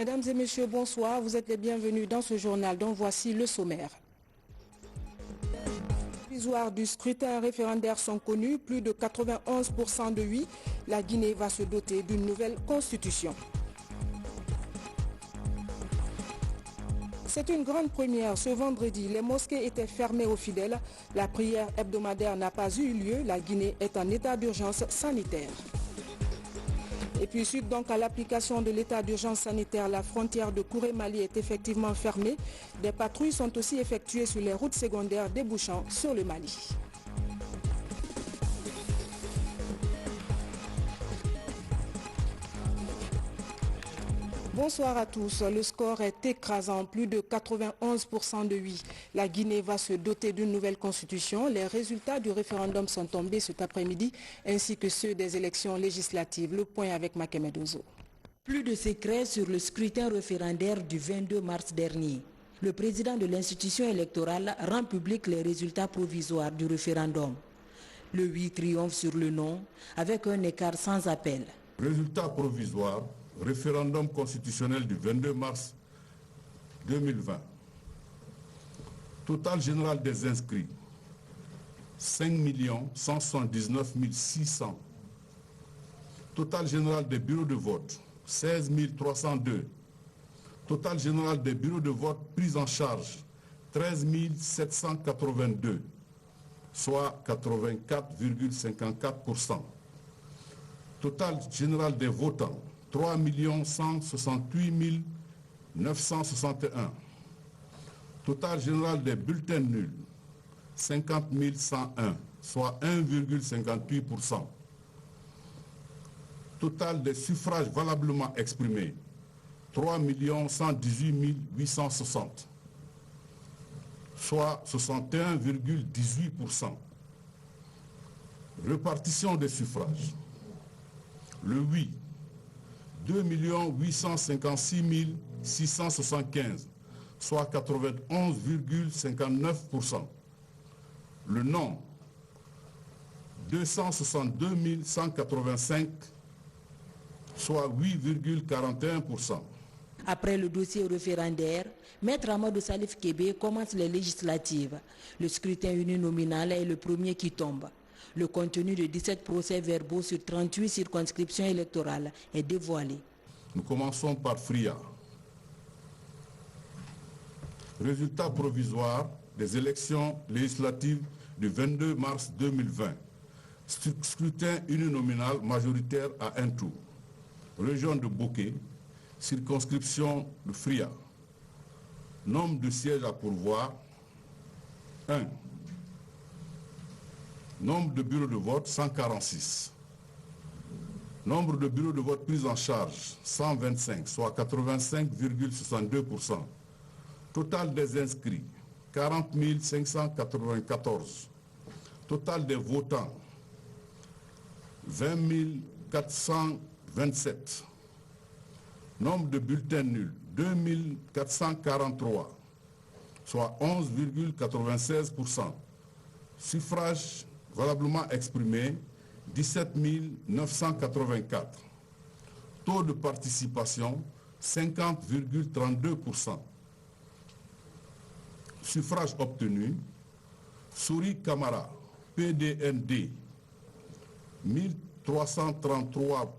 Mesdames et messieurs, bonsoir. Vous êtes les bienvenus dans ce journal dont voici le sommaire. Les provisoires du scrutin référendaire sont connus, plus de 91% de oui. La Guinée va se doter d'une nouvelle constitution. C'est une grande première. Ce vendredi, les mosquées étaient fermées aux fidèles. La prière hebdomadaire n'a pas eu lieu. La Guinée est en état d'urgence sanitaire. Et puis suite donc à l'application de l'état d'urgence sanitaire, la frontière de Kouré-Mali est effectivement fermée. Des patrouilles sont aussi effectuées sur les routes secondaires débouchant sur le Mali. Bonsoir à tous. Le score est écrasant, plus de 91% de oui. La Guinée va se doter d'une nouvelle constitution. Les résultats du référendum sont tombés cet après-midi, ainsi que ceux des élections législatives. Le point avec Makemedozo. Plus de secrets sur le scrutin référendaire du 22 mars dernier. Le président de l'institution électorale rend public les résultats provisoires du référendum. Le oui triomphe sur le non, avec un écart sans appel. Résultats provisoires. Référendum constitutionnel du 22 mars 2020. Total général des inscrits, 5 179 600. Total général des bureaux de vote, 16 302. Total général des bureaux de vote pris en charge, 13 782, soit 84,54%. Total général des votants, 3 168 961. Total général des bulletins nuls, 50 101, soit 1,58%. Total des suffrages valablement exprimés, 3 118 860, soit 61,18%. Répartition des suffrages. Le oui, 2 856 675, soit 91,59%. Le non, 262 185, soit 8,41%. Après le dossier référendaire, Maître Amadou Salif Kébé commence les législatives. Le scrutin uninominal est le premier qui tombe. Le contenu de 17 procès-verbaux sur 38 circonscriptions électorales est dévoilé. Nous commençons par Fria. Résultat provisoire des élections législatives du 22 mars 2020. Scrutin uninominal majoritaire à un tour. Région de Bokeh, circonscription de Fria. Nombre de sièges à pourvoir, 1. Nombre de bureaux de vote, 146. Nombre de bureaux de vote pris en charge, 125, soit 85,62%. Total des inscrits, 40 594. Total des votants, 20 427. Nombre de bulletins nuls, 2 443, soit 11,96%. Suffrage valablement exprimé, 17 984. Taux de participation, 50,32%. Suffrage obtenu, Souri Kamara, PDND, 1333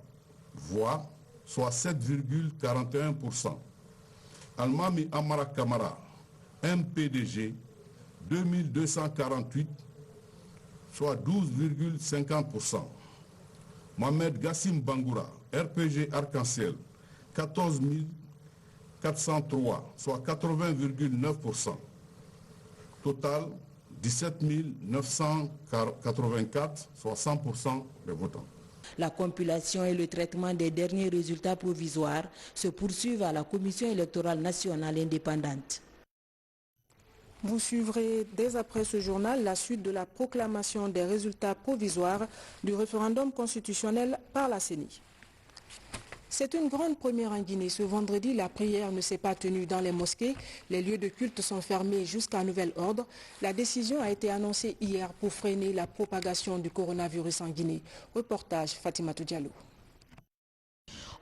voix, soit 7,41%. Almami Amara Kamara, MPDG, 2248, soit 12,50%. Mohamed Gassim Bangoura, RPG Arc-en-Ciel, 14 403, soit 80,9%. Total, 17 984, soit 100% des votants. La compilation et le traitement des derniers résultats provisoires se poursuivent à la Commission électorale nationale indépendante. Vous suivrez dès après ce journal la suite de la proclamation des résultats provisoires du référendum constitutionnel par la CENI. C'est une grande première en Guinée. Ce vendredi, la prière ne s'est pas tenue dans les mosquées. Les lieux de culte sont fermés jusqu'à nouvel ordre. La décision a été annoncée hier pour freiner la propagation du coronavirus en Guinée. Reportage Fatimatou Diallo.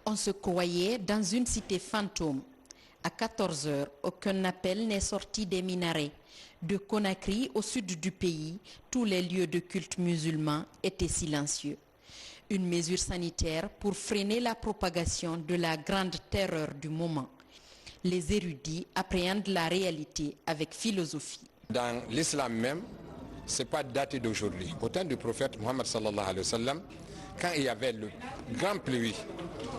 On se croyait dans une cité fantôme. À 14 h, aucun appel n'est sorti des minarets. De Conakry au sud du pays, tous les lieux de culte musulmans étaient silencieux. Une mesure sanitaire pour freiner la propagation de la grande terreur du moment. Les érudits appréhendent la réalité avec philosophie. Dans l'islam même, ce n'est pas daté d'aujourd'hui. Au temps du prophète Mohammed sallallahu alayhi wa sallam, quand il y avait le grand pluie,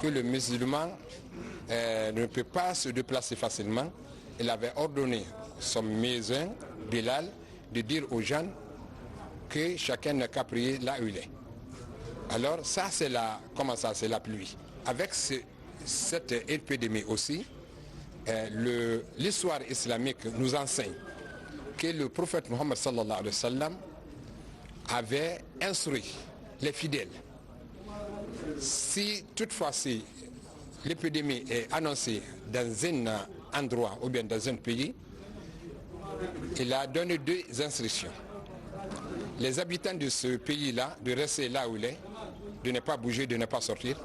que le musulman ne peut pas se déplacer facilement, il avait ordonné son muezzin, Bilal, de dire aux gens que chacun n'a qu'à prier là où il est. Alors ça c'est la pluie. Avec cette épidémie aussi, l'histoire islamique nous enseigne que le prophète Mohammed sallallahu alayhi wa sallam avait instruit les fidèles. Si toutefois l'épidémie est annoncée dans un endroit ou bien dans un pays, il a donné deux instructions. Les habitants de ce pays-là, de rester là où il est, de ne pas bouger, de ne pas sortir.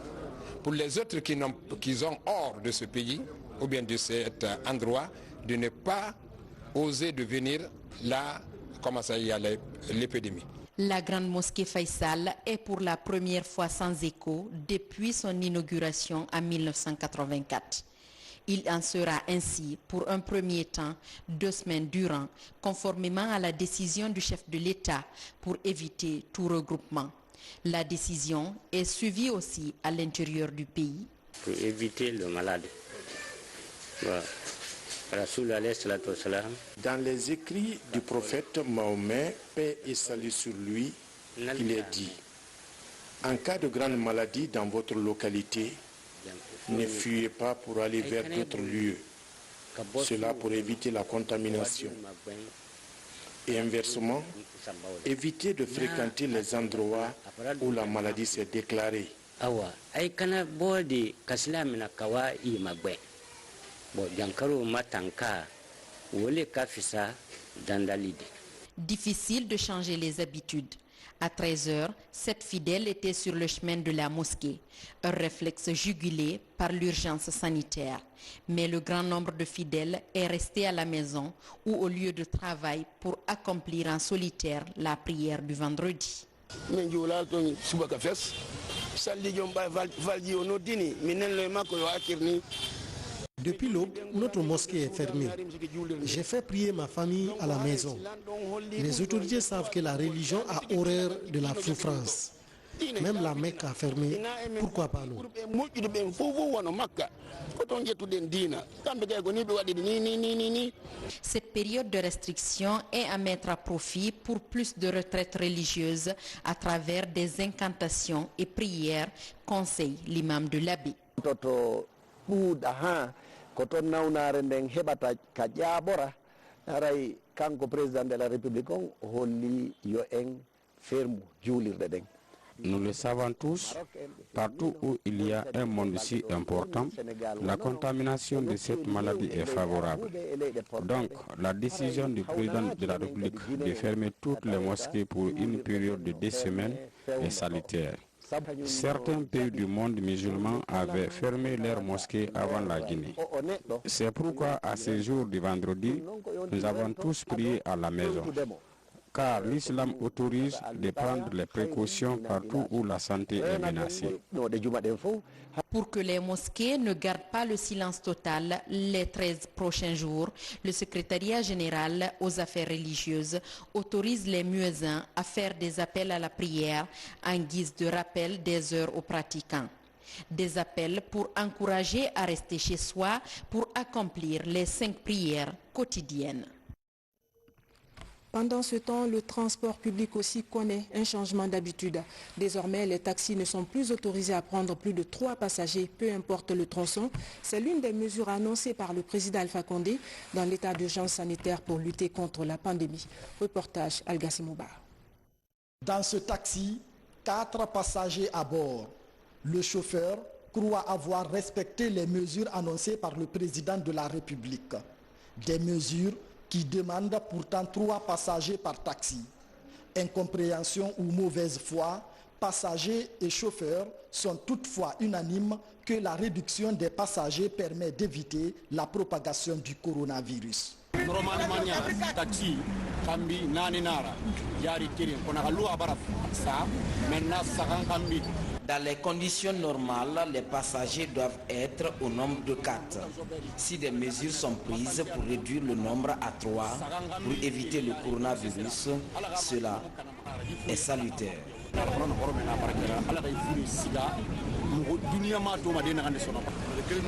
Pour les autres qui sont hors de ce pays ou bien de cet endroit, de ne pas oser de venir là, comment ça y a l'épidémie. La grande mosquée Faisal est pour la première fois sans écho depuis son inauguration en 1984. Il en sera ainsi pour un premier temps 2 semaines durant, conformément à la décision du chef de l'État pour éviter tout regroupement. La décision est suivie aussi à l'intérieur du pays. Pour éviter le malade. Voilà. Dans les écrits du prophète Mahomet, paix et salut sur lui, il est dit: en cas de grande maladie dans votre localité, ne fuyez pas pour aller vers d'autres lieux. Cela pour éviter la contamination. Et inversement, évitez de fréquenter les endroits où la maladie s'est déclarée. Difficile de changer les habitudes. À 13 h, 7 fidèles étaient sur le chemin de la mosquée, un réflexe jugulé par l'urgence sanitaire. Mais le grand nombre de fidèles est resté à la maison ou au lieu de travail pour accomplir en solitaire la prière du vendredi. Depuis l'aube, notre mosquée est fermée. J'ai fait prier ma famille à la maison. Les autorités savent que la religion a horreur de la souffrance. Même la Mecque a fermé. Pourquoi pas nous? Cette période de restriction est à mettre à profit pour plus de retraites religieuses à travers des incantations et prières, conseille l'imam de l'Abbé. Koton nawnare nden heɓata ka ƴaɓora haray kanko président de la république on holli yo en fermu juulirɗe ɗen. Nous le savons tous, partout où il y a un monde si important, la contamination de cette maladie est favorable. Donc, la décision du président de la République de fermer toutes les mosquées pour une période de 2 semaines est salutaire. Certains pays du monde musulman avaient fermé leurs mosquées avant la Guinée. C'est pourquoi à ce jour du vendredi, nous avons tous prié à la maison. Car l'islam autorise de prendre les précautions partout où la santé est menacée. Pour que les mosquées ne gardent pas le silence total les 13 prochains jours, le secrétariat général aux affaires religieuses autorise les muezzins à faire des appels à la prière en guise de rappel des heures aux pratiquants. Des appels pour encourager à rester chez soi pour accomplir les 5 prières quotidiennes. Pendant ce temps, le transport public aussi connaît un changement d'habitude. Désormais, les taxis ne sont plus autorisés à prendre plus de 3 passagers, peu importe le tronçon. C'est l'une des mesures annoncées par le président Alpha Condé dans l'état d'urgence sanitaire pour lutter contre la pandémie. Reportage Al-Gassim Mouba. Dans ce taxi, 4 passagers à bord. Le chauffeur croit avoir respecté les mesures annoncées par le président de la République. Des mesures qui demande pourtant 3 passagers par taxi. Incompréhension ou mauvaise foi, passagers et chauffeurs sont toutefois unanimes que la réduction des passagers permet d'éviter la propagation du coronavirus. Dans les conditions normales, les passagers doivent être au nombre de 4. Si des mesures sont prises pour réduire le nombre à 3 pour éviter le coronavirus, cela est salutaire.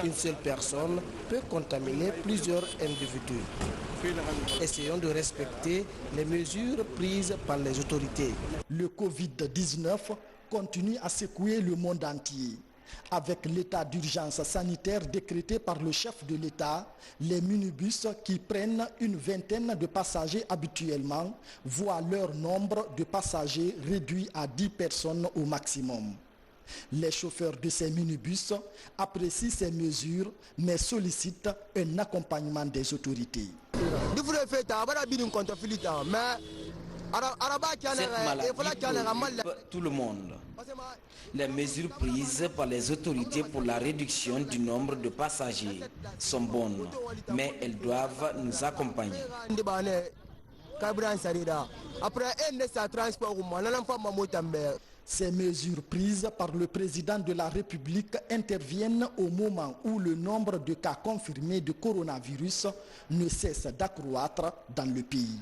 Une seule personne peut contaminer plusieurs individus. Essayons de respecter les mesures prises par les autorités. Le Covid-19 continue à secouer le monde entier. Avec l'état d'urgence sanitaire décrété par le chef de l'État, les minibus qui prennent une vingtaine de passagers habituellement voient leur nombre de passagers réduit à 10 personnes au maximum. Les chauffeurs de ces minibus apprécient ces mesures mais sollicitent un accompagnement des autorités. Cette maladie préoccupe tout le monde. Les mesures prises par les autorités pour la réduction du nombre de passagers sont bonnes, mais elles doivent nous accompagner. Ces mesures prises par le président de la République interviennent au moment où le nombre de cas confirmés de coronavirus ne cesse d'accroître dans le pays.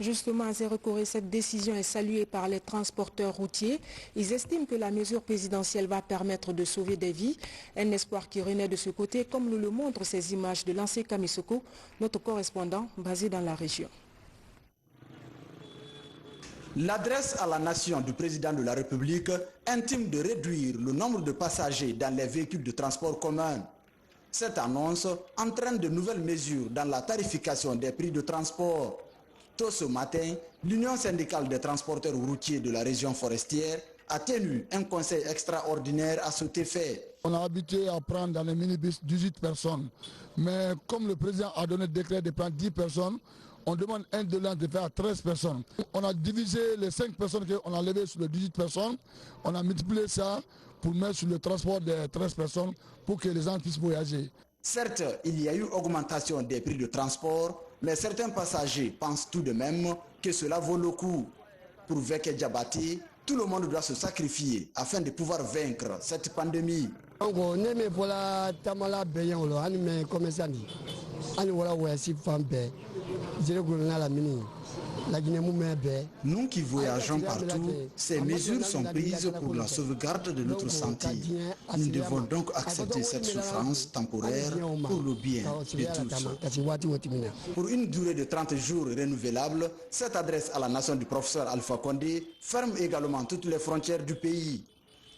Justement, Zéro Corée, cette décision est saluée par les transporteurs routiers. Ils estiment que la mesure présidentielle va permettre de sauver des vies. Un espoir qui renaît de ce côté, comme nous le montrent ces images de l'ancien Kamisoko, notre correspondant basé dans la région. L'adresse à la nation du président de la République intime de réduire le nombre de passagers dans les véhicules de transport commun. Cette annonce entraîne de nouvelles mesures dans la tarification des prix de transport. Tôt ce matin, l'Union syndicale des transporteurs routiers de la région forestière a tenu un conseil extraordinaire à cet effet. On a habitué à prendre dans les minibus 18 personnes, mais comme le président a donné le décret de prendre 10 personnes, on demande un délai de faire 13 personnes. On a divisé les 5 personnes qu'on a levées sur les 18 personnes, on a multiplié ça pour mettre sur le transport des 13 personnes pour que les gens puissent voyager. Certes, il y a eu augmentation des prix de transport, mais certains passagers pensent tout de même que cela vaut le coup. Pour Veke Diabati, tout le monde doit se sacrifier afin de pouvoir vaincre cette pandémie. Nous qui voyageons partout, ces mesures sont prises pour la sauvegarde de notre santé. Nous devons donc accepter cette souffrance temporaire pour le bien de tous. Pour une durée de 30 jours renouvelable, cette adresse à la nation du professeur Alpha Condé ferme également toutes les frontières du pays.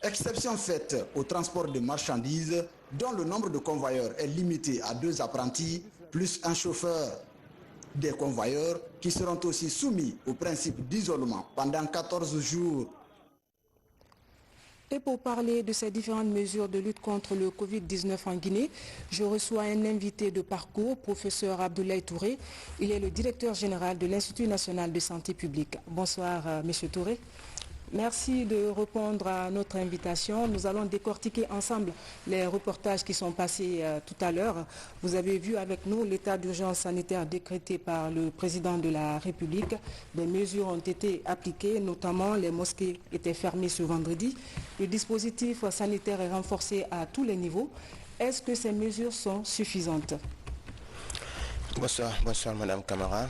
Exception faite au transport de marchandises, dont le nombre de convoyeurs est limité à 2 apprentis plus un chauffeur. Des convoyeurs qui seront aussi soumis au principe d'isolement pendant 14 jours. Et pour parler de ces différentes mesures de lutte contre le Covid-19 en Guinée, je reçois un invité de parcours, professeur Abdoulaye Touré. Il est le directeur général de l'Institut national de santé publique. Bonsoir, monsieur Touré. Merci de répondre à notre invitation. Nous allons décortiquer ensemble les reportages qui sont passés tout à l'heure. Vous avez vu avec nous l'état d'urgence sanitaire décrété par le président de la République. Des mesures ont été appliquées, notamment les mosquées étaient fermées ce vendredi. Le dispositif sanitaire est renforcé à tous les niveaux. Est-ce que ces mesures sont suffisantes? Bonsoir Madame Camara.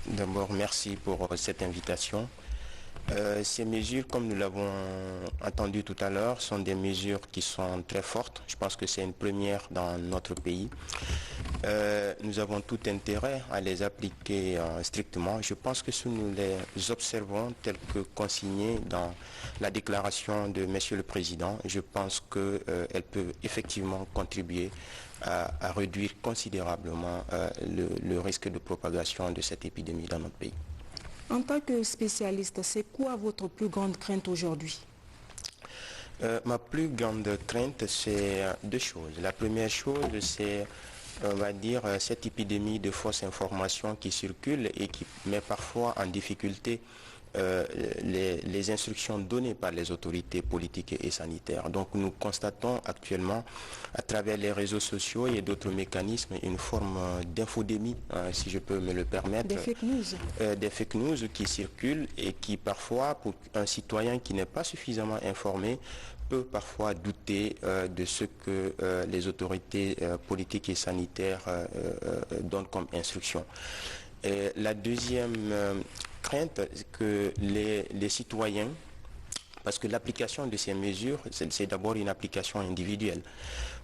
D'abord, merci pour cette invitation. Ces mesures, comme nous l'avons entendu tout à l'heure, sont des mesures qui sont très fortes. Je pense que c'est une première dans notre pays. Nous avons tout intérêt à les appliquer strictement. Je pense que si nous les observons tels que consignés dans la déclaration de Monsieur le Président, je pense qu'elles peuvent effectivement contribuer à réduire considérablement le risque de propagation de cette épidémie dans notre pays. En tant que spécialiste, c'est quoi votre plus grande crainte aujourd'hui? Ma plus grande crainte, c'est 2 choses. La première chose, c'est, on va dire, cette épidémie de fausses informations qui circule et qui met parfois en difficulté les instructions données par les autorités politiques et sanitaires. Donc nous constatons actuellement à travers les réseaux sociaux et d'autres mécanismes une forme d'infodémie, si je peux me le permettre. Des fake news. Des fake news qui circulent et qui parfois, pour un citoyen qui n'est pas suffisamment informé, peut parfois douter de ce que les autorités politiques et sanitaires donnent comme instruction. Et la deuxième crainte, que les citoyens, parce que l'application de ces mesures, c'est d'abord une application individuelle,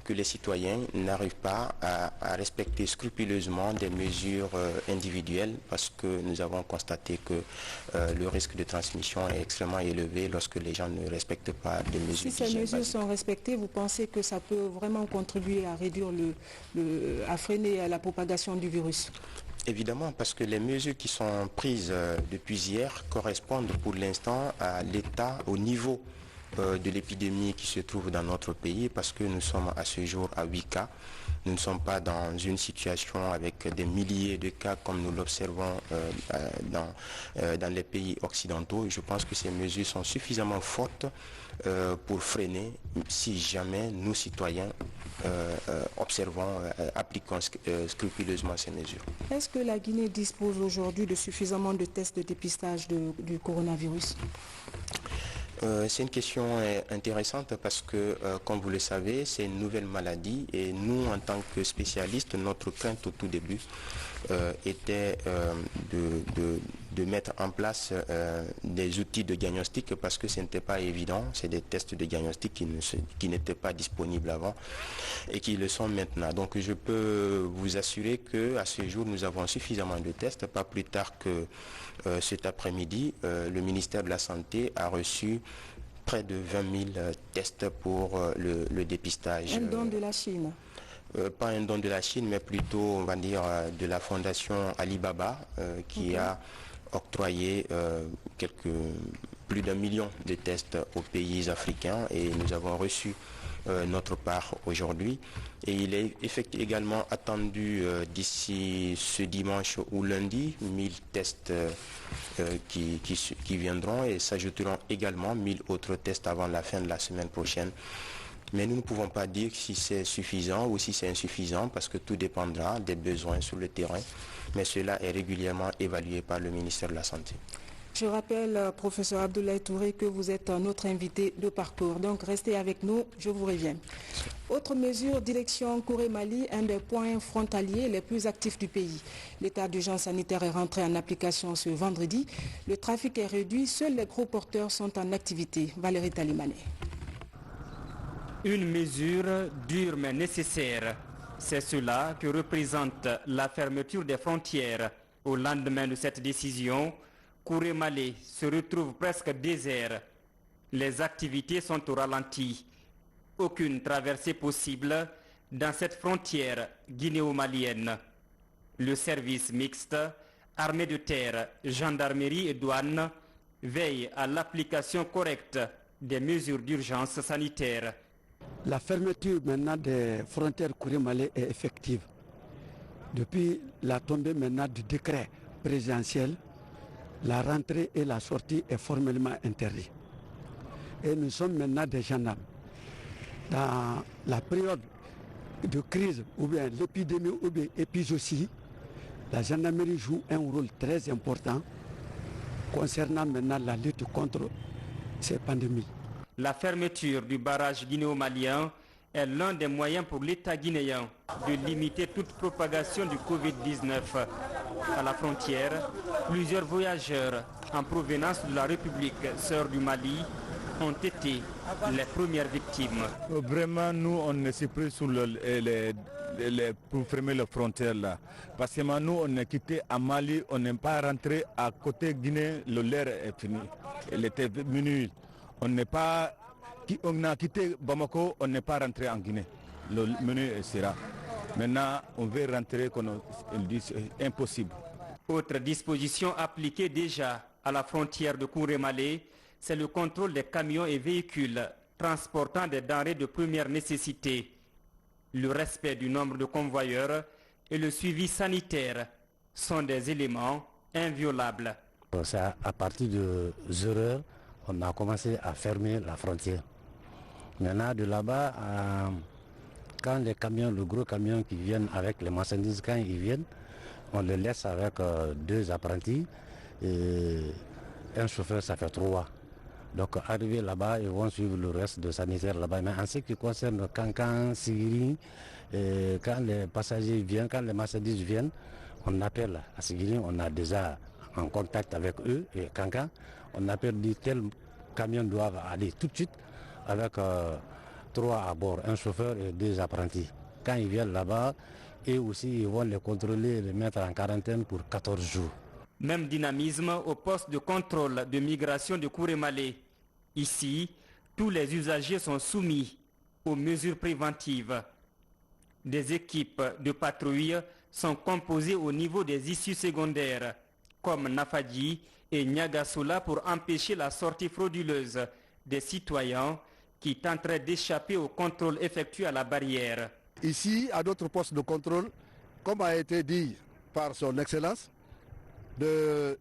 que les citoyens n'arrivent pas à respecter scrupuleusement des mesures individuelles, parce que nous avons constaté que le risque de transmission est extrêmement élevé lorsque les gens ne respectent pas des mesures. Si ces mesures sont respectées, vous pensez que ça peut vraiment contribuer à réduire à freiner la propagation du virus? Évidemment, parce que les mesures qui sont prises depuis hier correspondent pour l'instant à l'état, au niveau de l'épidémie qui se trouve dans notre pays, parce que nous sommes à ce jour à 8 cas. Nous ne sommes pas dans une situation avec des milliers de cas comme nous l'observons dans les pays occidentaux. Je pense que ces mesures sont suffisamment fortes pour freiner, si jamais nous citoyens appliquons scrupuleusement ces mesures. Est-ce que la Guinée dispose aujourd'hui de suffisamment de tests de dépistage du coronavirus? C'est une question intéressante parce que, comme vous le savez, c'est une nouvelle maladie et nous, en tant que spécialistes, notre crainte au tout début était de mettre en place des outils de diagnostic parce que ce n'était pas évident. C'est des tests de diagnostic qui n'étaient pas disponibles avant et qui le sont maintenant. Donc je peux vous assurer qu'à ce jour, nous avons suffisamment de tests. Pas plus tard que cet après-midi, le ministère de la Santé a reçu près de 20 000 tests pour le dépistage. Un don de la Chine? Pas un don de la Chine, mais plutôt, on va dire, de la fondation Alibaba qui a octroyé plus d'1 million de tests aux pays africains et nous avons reçu notre part aujourd'hui. Et il est également attendu d'ici ce dimanche ou lundi 1000 tests qui viendront et s'ajouteront également 1000 autres tests avant la fin de la semaine prochaine. Mais nous ne pouvons pas dire si c'est suffisant ou si c'est insuffisant parce que tout dépendra des besoins sur le terrain. Mais cela est régulièrement évalué par le ministère de la Santé. Je rappelle, professeur Abdoulaye Touré, que vous êtes notre invité de parcours. Donc restez avec nous, je vous reviens. Autre mesure, direction Kouré-Mali, un des points frontaliers les plus actifs du pays. L'état d'urgence sanitaire est rentré en application ce vendredi. Le trafic est réduit, seuls les gros porteurs sont en activité. Valérie Talimane. Une mesure dure mais nécessaire. C'est cela que représente la fermeture des frontières. Au lendemain de cette décision, Kouré-Mali se retrouve presque désert. Les activités sont au ralenti. Aucune traversée possible dans cette frontière guinéo-malienne. Le service mixte, armée de terre, gendarmerie et douane, veille à l'application correcte des mesures d'urgence sanitaire. La fermeture maintenant des frontières Kouré-Mali est effective. Depuis la tombée maintenant du décret présidentiel, la rentrée et la sortie est formellement interdite. Et nous sommes maintenant des gendarmes. Dans la période de crise ou bien l'épidémie ou bien épizootie, la gendarmerie joue un rôle très important concernant maintenant la lutte contre ces pandémies. La fermeture du barrage guinéo-malien est l'un des moyens pour l'État guinéen de limiter toute propagation du Covid-19. À la frontière, plusieurs voyageurs en provenance de la République sœur du Mali ont été les premières victimes. Vraiment, nous, on est surpris pour fermer les frontières là. Parce que nous, on est quitté à Mali, on n'est pas rentré à côté Guinée, l'air est fini. Il était minuit. On a quitté Bamako, on n'est pas rentré en Guinée. Le menu sera. Maintenant, on veut rentrer, ils disent c'est impossible. Autre disposition appliquée déjà à la frontière de Kouré-Mali, c'est le contrôle des camions et véhicules transportant des denrées de première nécessité. Le respect du nombre de convoyeurs et le suivi sanitaire sont des éléments inviolables. C'est à partir de 0 heures, on a commencé à fermer la frontière. Maintenant, de là-bas, quand les camions, le gros camion qui viennent avec les marchandises, quand ils viennent, on les laisse avec 2 apprentis et un chauffeur, ça fait 3. Donc arrivé là-bas, ils vont suivre le reste de sanitaire là-bas. Mais en ce qui concerne Kankan, Sigiri, quand les passagers viennent, quand les marchandises viennent, on appelle à Sigiri, on a déjà en contact avec eux et Kankan, on appelle dit tel camion doit aller tout de suite avec 3 à bord, un chauffeur et 2 apprentis. Quand ils viennent là-bas, et aussi ils vont les contrôler et les mettre en quarantaine pour 14 jours. Même dynamisme au poste de contrôle de migration de Kourémalé. Ici, tous les usagers sont soumis aux mesures préventives. Des équipes de patrouille sont composées au niveau des issues secondaires, comme Nafadji et Niagasoula, pour empêcher la sortie frauduleuse des citoyens qui tenteraient d'échapper au contrôle effectué à la barrière. Ici, à d'autres postes de contrôle, comme a été dit par son Excellence, de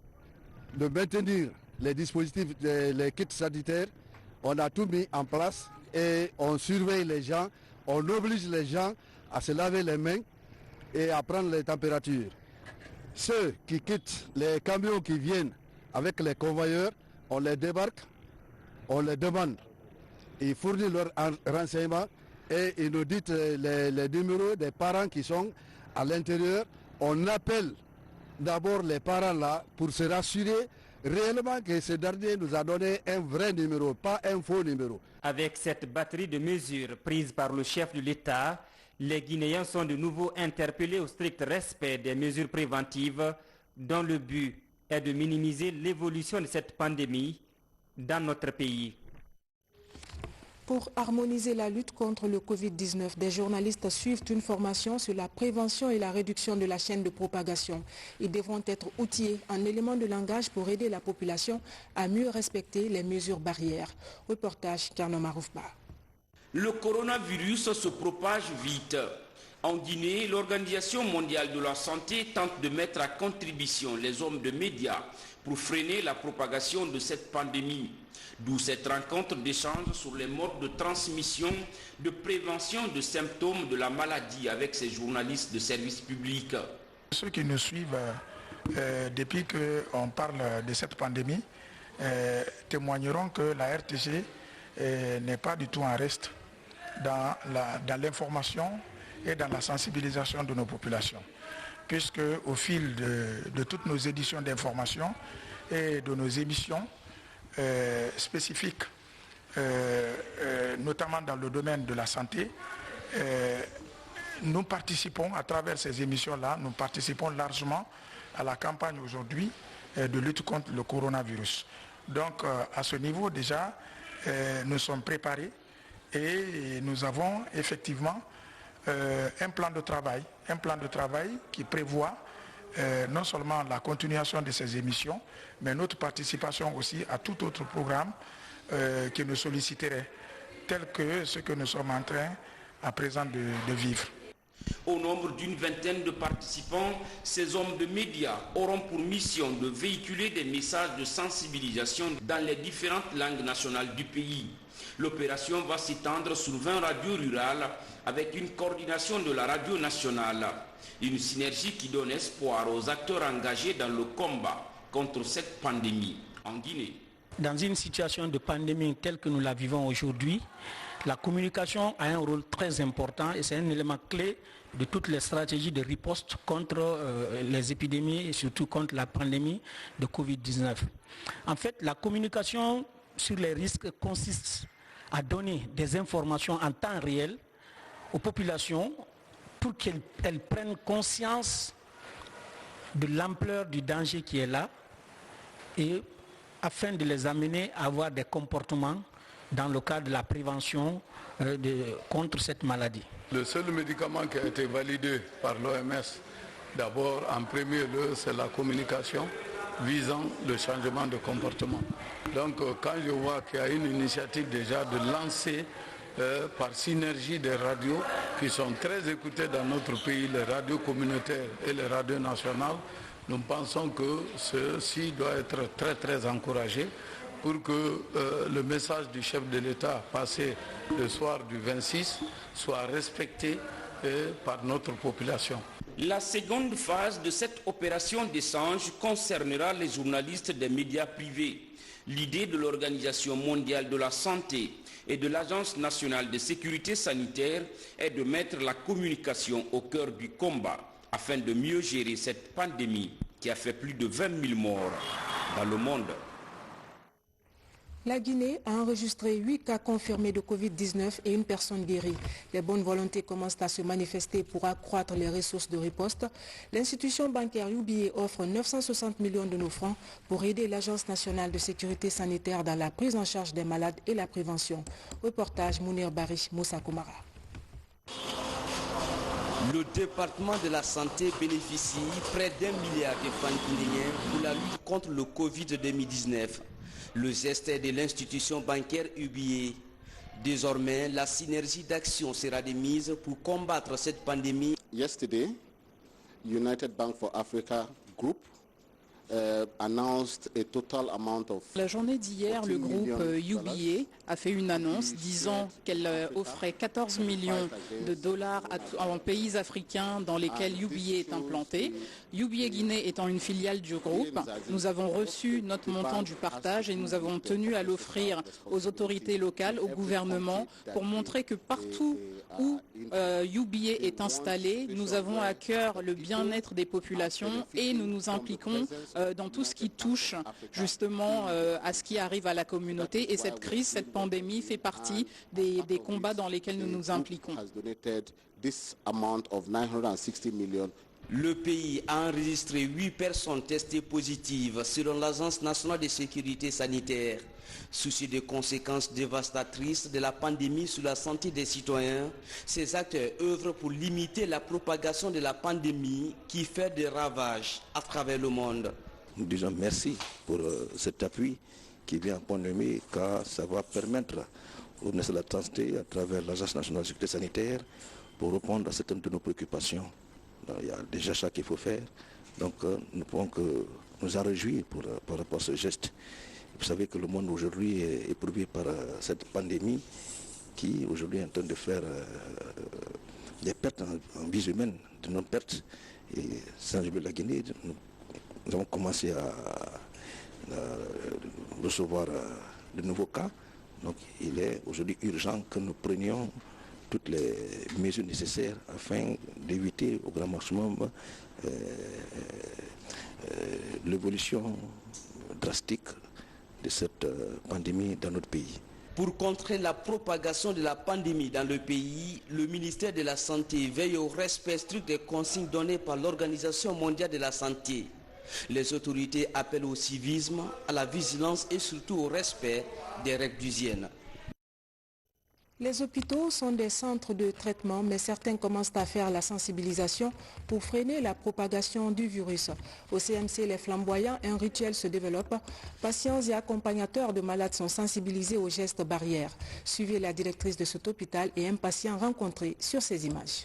maintenir les dispositifs, les kits sanitaires, on a tout mis en place et on surveille les gens, on oblige les gens à se laver les mains et à prendre les températures. Ceux qui quittent les camions qui viennent avec les convoyeurs, on les débarque, on les demande, ils fournissent leurs renseignements et ils nous disent les numéros des parents qui sont à l'intérieur. On appelle d'abord les parents là pour se rassurer réellement que ce dernier nous a donné un vrai numéro, pas un faux numéro. Avec cette batterie de mesures prises par le chef de l'État, les Guinéens sont de nouveau interpellés au strict respect des mesures préventives dont le but est de minimiser l'évolution de cette pandémie dans notre pays. Pour harmoniser la lutte contre le Covid-19, des journalistes suivent une formation sur la prévention et la réduction de la chaîne de propagation. Ils devront être outillés en éléments de langage pour aider la population à mieux respecter les mesures barrières. Reportage Karno Maroufba. Le coronavirus se propage vite. En Guinée, l'Organisation mondiale de la santé tente de mettre à contribution les hommes de médias pour freiner la propagation de cette pandémie. D'où cette rencontre d'échange sur les modes de transmission, de prévention de symptômes de la maladie avec ces journalistes de service public. Ceux qui nous suivent depuis qu'on parle de cette pandémie témoigneront que la RTG n'est pas du tout en reste dans l'information et dans la sensibilisation de nos populations. Puisque au fil de toutes nos éditions d'information et de nos émissions, spécifiques, notamment dans le domaine de la santé, nous participons à travers ces émissions-là, nous participons largement à la campagne aujourd'hui de lutte contre le coronavirus. Donc à ce niveau déjà, nous sommes préparés et nous avons effectivement un plan de travail qui prévoit non seulement la continuation de ces émissions, mais notre participation aussi à tout autre programme qui nous solliciterait, tel que ce que nous sommes en train à présent de vivre. Au nombre d'une vingtaine de participants, ces hommes de médias auront pour mission de véhiculer des messages de sensibilisation dans les différentes langues nationales du pays. L'opération va s'étendre sur 20 radios rurales avec une coordination de la radio nationale. Une synergie qui donne espoir aux acteurs engagés dans le combat contre cette pandémie en Guinée. Dans une situation de pandémie telle que nous la vivons aujourd'hui, la communication a un rôle très important et c'est un élément clé de toutes les stratégies de riposte contre les épidémies et surtout contre la pandémie de Covid-19. En fait, la communication sur les risques consiste à donner des informations en temps réel aux populations pour qu'elles prennent conscience de l'ampleur du danger qui est là et afin de les amener à avoir des comportements dans le cadre de la prévention contre cette maladie. Le seul médicament qui a été validé par l'OMS, d'abord en premier lieu, c'est la communication visant le changement de comportement. Donc quand je vois qu'il y a une initiative déjà de lancer par synergie des radios qui sont très écoutées dans notre pays, les radios communautaires et les radios nationales, Nous pensons que ceci doit être très très encouragé pour que le message du chef de l'État passé le soir du 26 soit respecté par notre population. La seconde phase de cette opération d'échange concernera les journalistes des médias privés. L'idée de l'Organisation mondiale de la santé et de l'Agence nationale de sécurité sanitaire est de mettre la communication au cœur du combat afin de mieux gérer cette pandémie qui a fait plus de 20 000 morts dans le monde. La Guinée a enregistré 8 cas confirmés de Covid-19 et une personne guérie. Les bonnes volontés commencent à se manifester pour accroître les ressources de riposte. L'institution bancaire UBA offre 960 millions de nos francs pour aider l'Agence nationale de sécurité sanitaire dans la prise en charge des malades et la prévention. Reportage Mounir Bari, Moussa Koumara. Le département de la santé bénéficie près d'1 milliard de francs guinéens pour la lutte contre le Covid-19. Le geste est de l'institution bancaire UBA. Désormais, la synergie d'action sera de mise pour combattre cette pandémie. Yesterday, United Bank for Africa Group announced a total amount of... La journée d'hier, le groupe UBA a fait une annonce disant qu'elle offrait 14 millions de dollars en pays africains dans lesquels UBA est implanté. UBA Guinée étant une filiale du groupe, nous avons reçu notre montant du partage et nous avons tenu à l'offrir aux autorités locales, au gouvernement, pour montrer que partout où UBA est installé, nous avons à cœur le bien-être des populations et nous nous impliquons dans tout ce qui touche justement à ce qui arrive à la communauté. Et cette crise, cette pandémie fait partie des combats dans lesquels nous nous impliquons. Le pays a enregistré 8 personnes testées positives selon l'Agence nationale de sécurité sanitaire. Soucieux des conséquences dévastatrices de la pandémie sur la santé des citoyens, ces acteurs œuvrent pour limiter la propagation de la pandémie qui fait des ravages à travers le monde. Nous disons merci pour cet appui qui vient en pandémie, car ça va permettre au ministère de la Santé, à travers l'Agence nationale de sécurité sanitaire, pour répondre à certaines de nos préoccupations. Donc, il y a des achats qu'il faut faire, donc nous pouvons que nous en réjouir par rapport à ce geste. Vous savez que le monde aujourd'hui est éprouvé par cette pandémie qui aujourd'hui est en train de faire des pertes en vies humaines, de nos pertes. Et sans oublier la Guinée, nous avons commencé à recevoir de nouveaux cas. Donc il est aujourd'hui urgent que nous prenions toutes les mesures nécessaires afin d'éviter au grand maximum l'évolution drastique de cette pandémie dans notre pays. Pour contrer la propagation de la pandémie dans le pays, le ministère de la Santé veille au respect strict des consignes données par l'Organisation mondiale de la santé. Les autorités appellent au civisme, à la vigilance et surtout au respect des règles d'hygiène. Les hôpitaux sont des centres de traitement, mais certains commencent à faire la sensibilisation pour freiner la propagation du virus. Au CMC Les Flamboyants, un rituel se développe. Patients et accompagnateurs de malades sont sensibilisés aux gestes barrières. Suivez la directrice de cet hôpital et un patient rencontré sur ces images.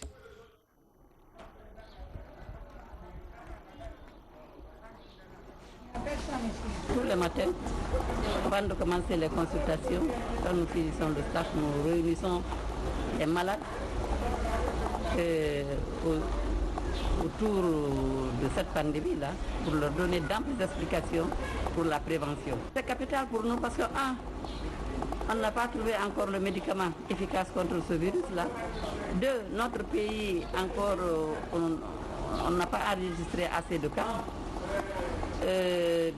Tous les matins, avant de commencer les consultations, quand nous finissons le staff, nous réunissons les malades autour de cette pandémie-là pour leur donner d'amples explications pour la prévention. C'est capital pour nous parce que, on n'a pas trouvé encore le médicament efficace contre ce virus-là. 2, notre pays encore, on n'a pas enregistré assez de cas.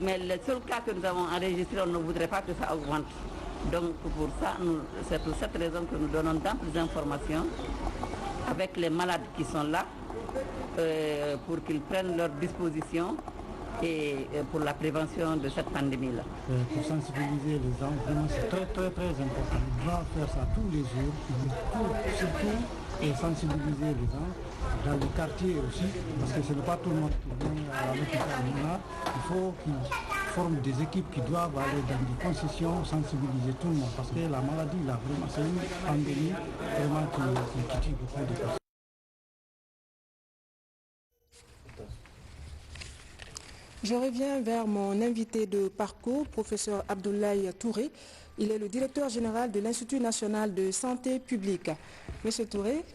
Mais les seuls cas que nous avons enregistrés, on ne voudrait pas que ça augmente. Donc pour ça, c'est pour cette raison que nous donnons d'amples informations avec les malades qui sont là pour qu'ils prennent leurs dispositions et pour la prévention de cette pandémie-là. Pour sensibiliser les gens, vraiment c'est très important. On doit faire ça tous les jours, surtout, et sensibiliser les gens dans les quartiers aussi, parce que ce n'est pas tout le monde qui vient à l'hôpital. Il faut qu'ils forment des équipes qui doivent aller dans des concessions, sensibiliser tout le monde, parce que la maladie, là, vraiment, c'est une pandémie vraiment qui tue beaucoup de personnes. Je reviens vers mon invité de parcours, professeur Abdoulaye Touré. Il est le directeur général de l'Institut national de santé publique. Monsieur Touré,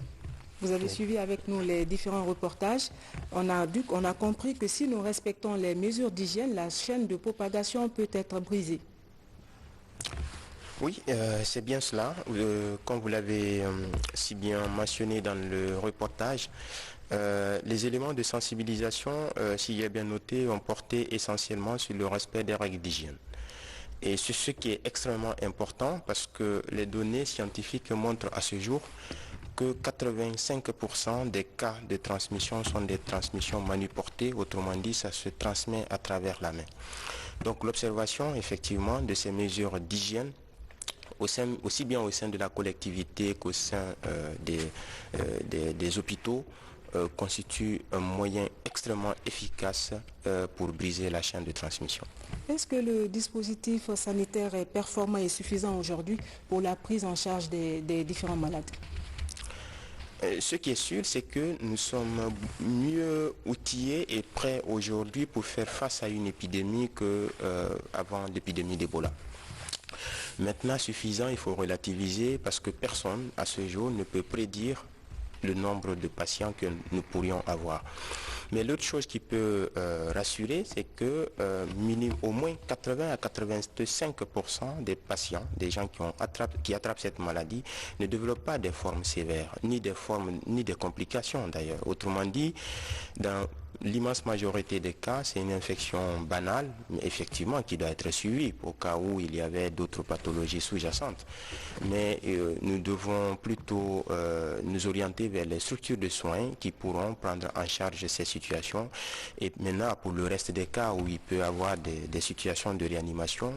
vous avez suivi avec nous les différents reportages. On a compris que si nous respectons les mesures d'hygiène, la chaîne de propagation peut être brisée. Oui, c'est bien cela. Comme vous l'avez si bien mentionné dans le reportage, les éléments de sensibilisation, s'il est bien noté, ont porté essentiellement sur le respect des règles d'hygiène. Et c'est ce qui est extrêmement important parce que les données scientifiques montrent à ce jour que 85% des cas de transmission sont des transmissions manuportées, autrement dit, ça se transmet à travers la main. Donc l'observation, effectivement, de ces mesures d'hygiène, aussi bien au sein de la collectivité qu'au sein des hôpitaux, constitue un moyen extrêmement efficace pour briser la chaîne de transmission. Est-ce que le dispositif sanitaire est performant et suffisant aujourd'hui pour la prise en charge des différents malades? Ce qui est sûr, c'est que nous sommes mieux outillés et prêts aujourd'hui pour faire face à une épidémie qu'avant l'épidémie d'Ebola. Maintenant, suffisant, il faut relativiser parce que personne, à ce jour, ne peut prédire le nombre de patients que nous pourrions avoir. Mais l'autre chose qui peut rassurer, c'est que au moins 80 à 85% des patients, des gens qui attrapent cette maladie, ne développent pas des formes sévères, ni des complications d'ailleurs. Autrement dit, dans l'immense majorité des cas, c'est une infection banale, mais effectivement qui doit être suivie au cas où il y avait d'autres pathologies sous-jacentes. Mais nous devons plutôt nous orienter vers les structures de soins qui pourront prendre en charge ces situations. Et maintenant, pour le reste des cas où il peut y avoir des situations de réanimation,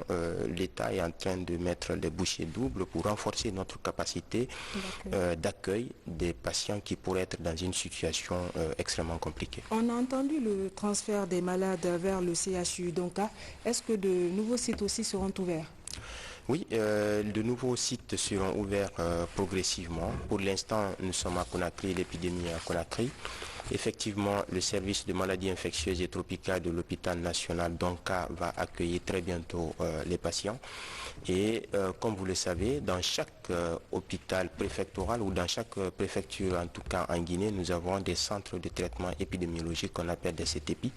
l'État est en train de mettre les bouchées doubles pour renforcer notre capacité d'accueil des patients qui pourraient être dans une situation extrêmement compliquée. On a entendu le transfert des malades vers le CHU d'Onka. Est-ce que de nouveaux sites aussi seront ouverts? Oui, de nouveaux sites seront ouverts progressivement. Pour l'instant, nous sommes à Conakry, l'épidémie à Conakry. Effectivement, le service de maladies infectieuses et tropicales de l'hôpital national d'Onka va accueillir très bientôt les patients. Et comme vous le savez, dans chaque hôpital préfectoral ou dans chaque préfecture, en tout cas en Guinée, nous avons des centres de traitement épidémiologique qu'on appelle des CTP,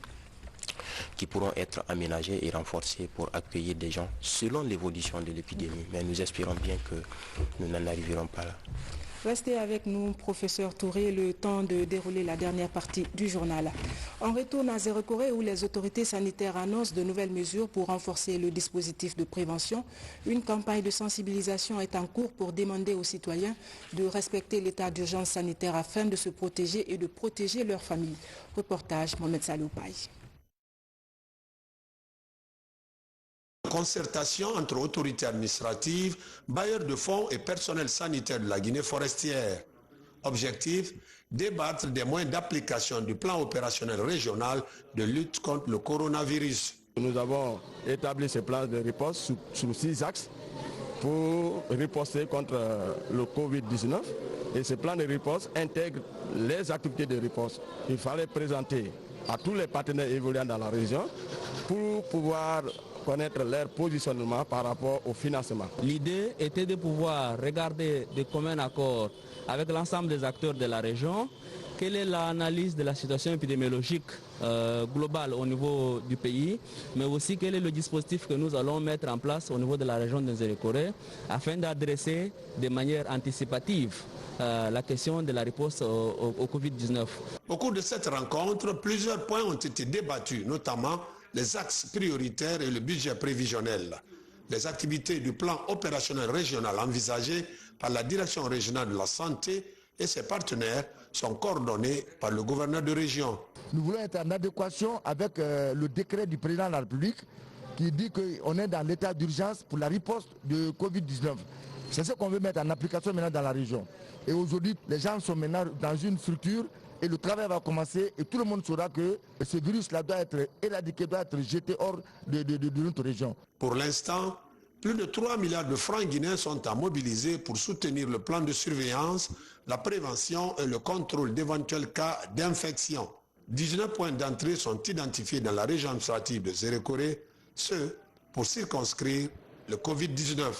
qui pourront être aménagés et renforcés pour accueillir des gens selon l'évolution de l'épidémie. Mais nous espérons bien que nous n'en arriverons pas là. Restez avec nous, professeur Touré, le temps de dérouler la dernière partie du journal. On retourne à Zéro-Corée où les autorités sanitaires annoncent de nouvelles mesures pour renforcer le dispositif de prévention. Une campagne de sensibilisation est en cours pour demander aux citoyens de respecter l'état d'urgence sanitaire afin de se protéger et de protéger leurs familles. Reportage Mohamed Saloupaï. Concertation entre autorités administratives, bailleurs de fonds et personnel sanitaire de la Guinée forestière. Objectif, débattre des moyens d'application du plan opérationnel régional de lutte contre le coronavirus. Nous avons établi ce plan de riposte sur 6 axes pour riposter contre le Covid-19 et ce plan de riposte intègre les activités de riposte. Il fallait présenter à tous les partenaires évoluant dans la région pour pouvoir connaître leur positionnement par rapport au financement. L'idée était de pouvoir regarder de commun accord avec l'ensemble des acteurs de la région quelle est l'analyse de la situation épidémiologique globale au niveau du pays, mais aussi quel est le dispositif que nous allons mettre en place au niveau de la région de Zéro-Corée afin d'adresser de manière anticipative la question de la réponse au Covid-19. Au cours de cette rencontre, plusieurs points ont été débattus, notamment les axes prioritaires et le budget prévisionnel. Les activités du plan opérationnel régional envisagées par la Direction régionale de la santé et ses partenaires sont coordonnés par le gouverneur de région. Nous voulons être en adéquation avec le décret du président de la République qui dit qu'on est dans l'état d'urgence pour la riposte de Covid-19. C'est ce qu'on veut mettre en application maintenant dans la région. Et aujourd'hui, les gens sont maintenant dans une structure et le travail va commencer et tout le monde saura que ce virus-là doit être éradiqué, doit être jeté hors de notre région. Pour l'instant, plus de 3 milliards de francs guinéens sont à mobiliser pour soutenir le plan de surveillance, la prévention et le contrôle d'éventuels cas d'infection. 19 points d'entrée sont identifiés dans la région administrative de Zérékoré, ce pour circonscrire le Covid-19.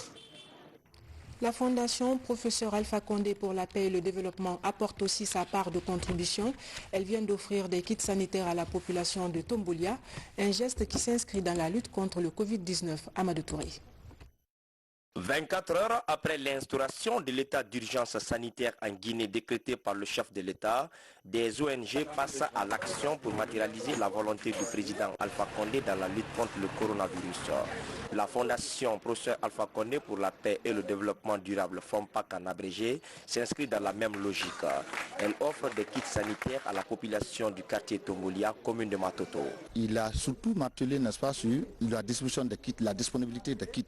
La Fondation Professeur Alpha Condé pour la paix et le développement apporte aussi sa part de contribution. Elle vient d'offrir des kits sanitaires à la population de Tombolia, un geste qui s'inscrit dans la lutte contre le Covid-19. Amadou Touré. 24 heures après l'instauration de l'état d'urgence sanitaire en Guinée décrété par le chef de l'État, des ONG passent à l'action pour matérialiser la volonté du président Alpha Condé dans la lutte contre le coronavirus. La Fondation Professeur Alpha Condé pour la paix et le développement durable, FOMPAC en abrégé, s'inscrit dans la même logique. Elle offre des kits sanitaires à la population du quartier Tombolia, commune de Matoto. Il a surtout martelé, n'est-ce pas, sur la distribution des kits, la disponibilité des kits.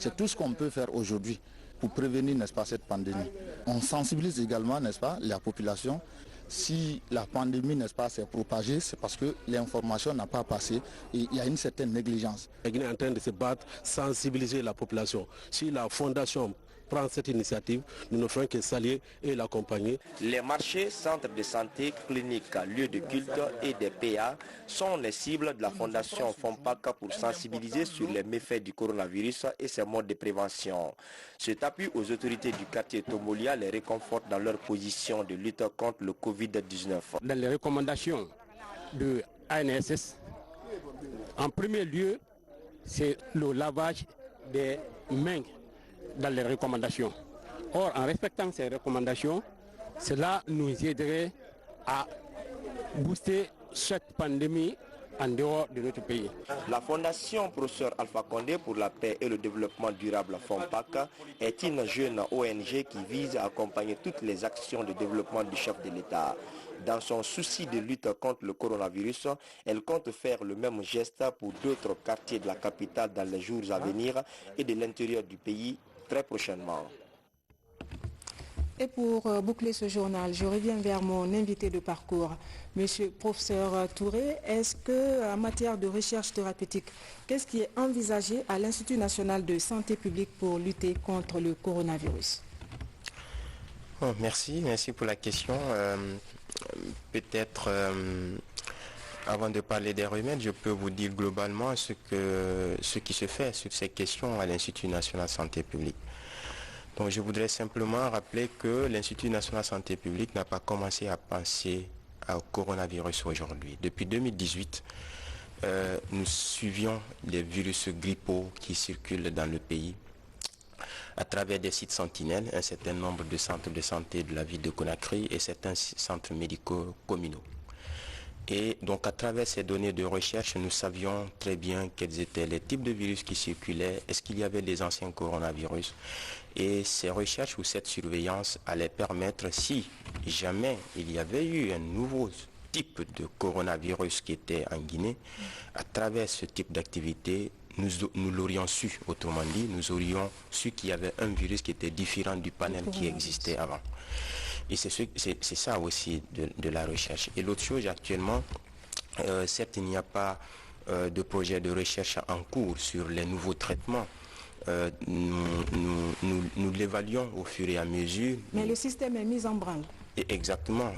C'est tout ce qu'on peut faire aujourd'hui pour prévenir, n'est-ce pas, cette pandémie. On sensibilise également, n'est-ce pas, la population. Si la pandémie, n'est-ce pas, s'est propagée, c'est parce que l'information n'a pas passé et il y a une certaine négligence. La Guinée est en train de se battre, sensibiliser la population. Si la Fondation prend cette initiative, nous ne ferons que saluer et l'accompagner. Les marchés, centres de santé, cliniques, lieux de culte et des PA sont les cibles de la Fondation FOMPAC pour sensibiliser sur les méfaits du coronavirus et ses modes de prévention. Cet appui aux autorités du quartier Tombolia les réconforte dans leur position de lutte contre le Covid-19. Dans les recommandations de ANSS, en premier lieu, c'est le lavage des mains dans les recommandations. Or, en respectant ces recommandations, cela nous aiderait à booster cette pandémie en dehors de notre pays. La Fondation Professeur Alpha Condé pour la paix et le développement durable FOMPAC est une jeune ONG qui vise à accompagner toutes les actions de développement du chef de l'État. Dans son souci de lutte contre le coronavirus, elle compte faire le même geste pour d'autres quartiers de la capitale dans les jours à venir et de l'intérieur du pays très prochainement. Et pour boucler ce journal, je reviens vers mon invité de parcours, Monsieur Professeur Touré. Est-ce que, en matière de recherche thérapeutique, qu'est-ce qui est envisagé à l'Institut national de santé publique pour lutter contre le coronavirus? Merci pour la question. Peut-être, avant de parler des remèdes, je peux vous dire globalement ce qui se fait sur ces questions à l'Institut national de santé publique. Donc je voudrais simplement rappeler que l'Institut national de santé publique n'a pas commencé à penser au coronavirus aujourd'hui. Depuis 2018, nous suivions les virus grippaux qui circulent dans le pays à travers des sites sentinelles, un certain nombre de centres de santé de la ville de Conakry et certains centres médicaux communaux. Et donc à travers ces données de recherche, nous savions très bien quels étaient les types de virus qui circulaient, est-ce qu'il y avait des anciens coronavirus. Et ces recherches ou cette surveillance allaient permettre, si jamais il y avait eu un nouveau type de coronavirus qui était en Guinée, à travers ce type d'activité, nous l'aurions su, autrement dit, nous aurions su qu'il y avait un virus qui était différent du panel qui existait avant. Et c'est ça aussi de la recherche. Et l'autre chose, actuellement, certes, il n'y a pas de projet de recherche en cours sur les nouveaux traitements. Nous l'évaluons au fur et à mesure. Mais le système est mis en branle. Exactement,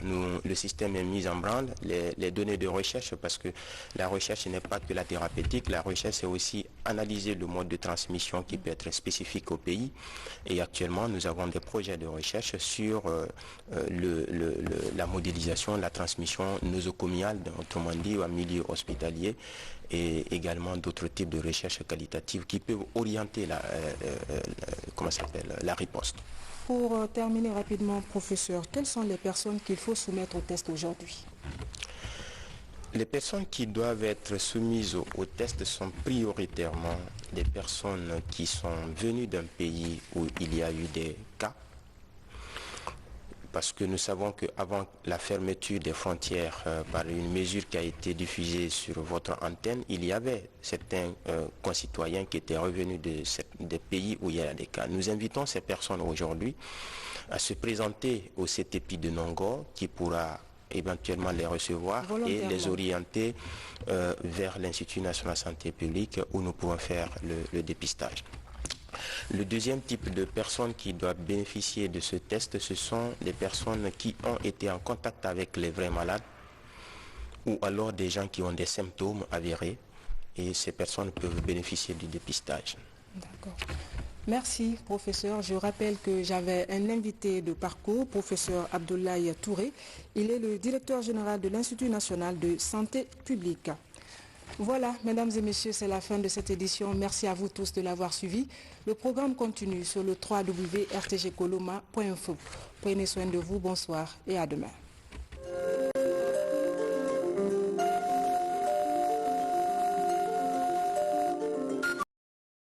le système est mis en branle, les données de recherche, parce que la recherche n'est pas que la thérapeutique, la recherche c'est aussi analyser le mode de transmission qui peut être spécifique au pays. Et actuellement, nous avons des projets de recherche sur la modélisation, la transmission nosocomiale, autrement dit, en milieu hospitalier, et également d'autres types de recherches qualitatives qui peuvent orienter la riposte. Pour terminer rapidement, professeur, quelles sont les personnes qu'il faut soumettre au test aujourd'hui? Les personnes qui doivent être soumises au test sont prioritairement des personnes qui sont venues d'un pays où il y a eu des cas. Parce que nous savons qu'avant la fermeture des frontières par une mesure qui a été diffusée sur votre antenne, il y avait certains concitoyens qui étaient revenus des pays où il y a des cas. Nous invitons ces personnes aujourd'hui à se présenter au CTP de Nongo qui pourra éventuellement les recevoir et les orienter vers l'Institut national de santé publique où nous pourrons faire le dépistage. Le deuxième type de personnes qui doivent bénéficier de ce test, ce sont les personnes qui ont été en contact avec les vrais malades ou alors des gens qui ont des symptômes avérés, et ces personnes peuvent bénéficier du dépistage. D'accord. Merci, professeur. Je rappelle que j'avais un invité de parcours, professeur Abdoulaye Touré. Il est le directeur général de l'Institut national de santé publique. Voilà, mesdames et messieurs, c'est la fin de cette édition. Merci à vous tous de l'avoir suivi. Le programme continue sur le www.rtgcoloma.info. Prenez soin de vous, bonsoir et à demain.